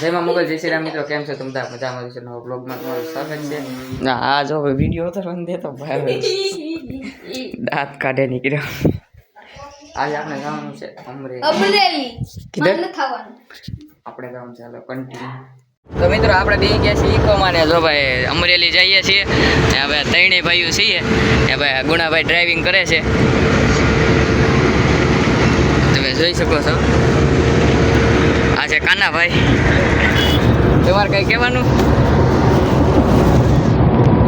જયમાં મોગલ જય શ્રી રામ મિત્રો, કેમ છો તમે? મજામાં છે? નવા બ્લોગમાં તમારું સ્વાગત છે. ના આ જો વિડીયો ઉતારવાનો દેતો ભાઈ દાંત કાઢે નીકળ્યો. આજે આપણે જવાનું છે અમરેલી. કિધર આપણે જવાનું છે, હાલો કન્ટિન્યુ. તો મિત્રો આપણે બે ગયા છીએ ઇકોમાં ને જો ભાઈ અમરેલી જઈએ છીએ. હવે ત્રણેય ભાઈઓ છીએ. ભાઈ ગુણાભાઈ ડ્રાઇવિંગ કરે છે, તમે જોઈ શકો છો. આ છે કાનાભાઈ. તમારે કઈ કહેવાનું?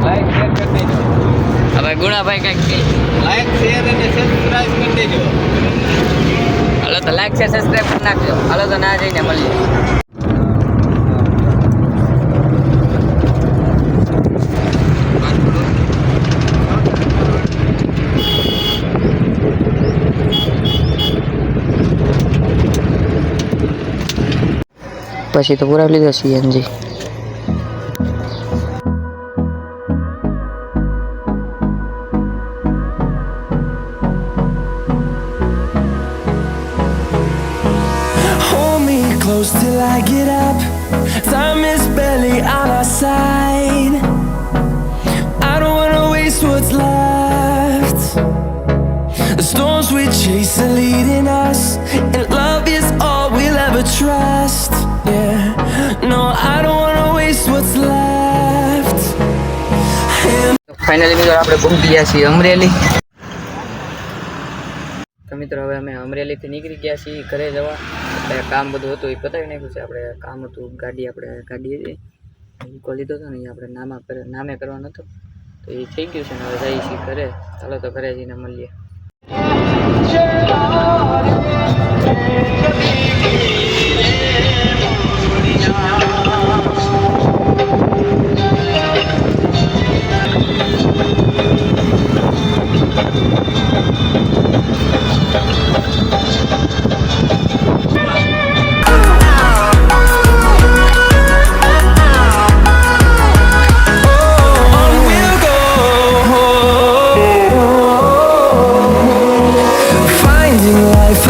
લાઈક શેર કરી દેજો. હવે ગુણાભાઈ કઈ લાઈક શેર અને સબસ્ક્રાઇબ કરી દેજો. હાલો તો લાઈક શેર સબસ્ક્રાઇબ કરી નાખજો. હાલો તો ના જઈને મળીએ. પછી તો પુરાવી લીધો CNG. Hold me close till I get up. Time is barely on our side. I don't wanna waste what's left. The storms we chase are leading us, and love is all we'll ever trust. Yeah, no, I don't wanna waste what's left. Finally મિત્રો આપણે પહોંચી ગયા છીએ અમરેલી. તો મિત્રો હવે અમે અમરેલીથી નીકળી ગયા છીએ ઘરે જવા. એટલે કામ બધું હતું એ પતાવી નાખ્યું છે. આપણે કામ હતું ગાડી હતી ઈકો લીધો હતો ને એ આપણે નામે કરવાનો હતો, તો એ થઈ ગયું છે ને હવે જઈએ છીએ ઘરે. ચાલો તો ઘરે જઈને મળીએ.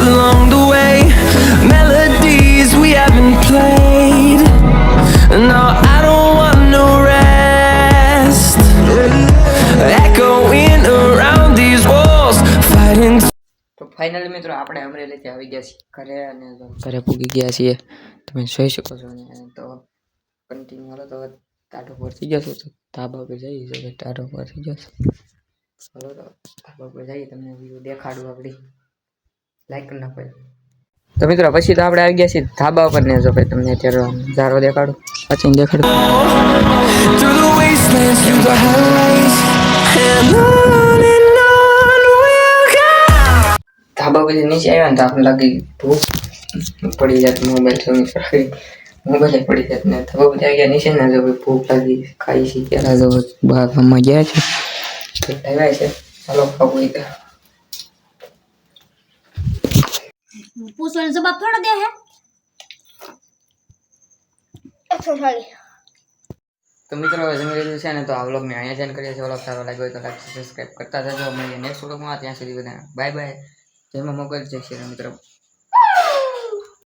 Along the way, melodies we haven't played. No, I don't want no rest. Echoing around these walls, fighting. તો ફાઇનલી મિત્રો આપણે અમરેલીથી આવી ગયા છીએ ઘરે, અને ઘરે પૂગી ગયા છીએ તમે જોઈ શકો છો. તો કન્ટિન્યુ હાલો તો ટાઢો પર થઈ જશો તો ધાબા પર જઈએ છીએ. ટાઢો પર થઈ જશો. ચાલો તો ધાબા પર જઈએ, તમને વ્યૂ દેખાડું આપણી. લાઈક કરી નાખો. તો મિત્રો પછી તો આપણે આવી ગયા છીએ ધાબા ઉપર ને જો ભાઈ તમને અત્યારે ઝારો દેખાડું, પછી દેખાડું. Through the wastelands, through the highways, and on we'll go. ધાબા પછી નીચે આવ્યા ને તો આપણે લાગી ભૂખ પડી જાત. મોબાઈલ પડી જાત ને ધાબા પછી આવી ગયા નીચે ને જો ભૂખ લાગી ખાઈ છીએ. ત્યારે જો બહાર ગામમાં ગયા છે તો આવ્યા છે. ચાલો ખાવું ગયા. पूछने जवाब थोड़ा दे है। તો મિત્રો હવે જમી લીધું છે ને તો આ વ્લોગને અહીંયા જ કરીએ છીએ. વ્લોગ સારો લાગ્યો હોય તો લાઈક સબસ્ક્રાઈબ કરતા જજો. મળીએ નેક્સ્ટ વ્લોગમાં. ત્યાં સુધી બધા બાય બાય. જયમાં મોગલ જય શ્રી રામ મિત્રો.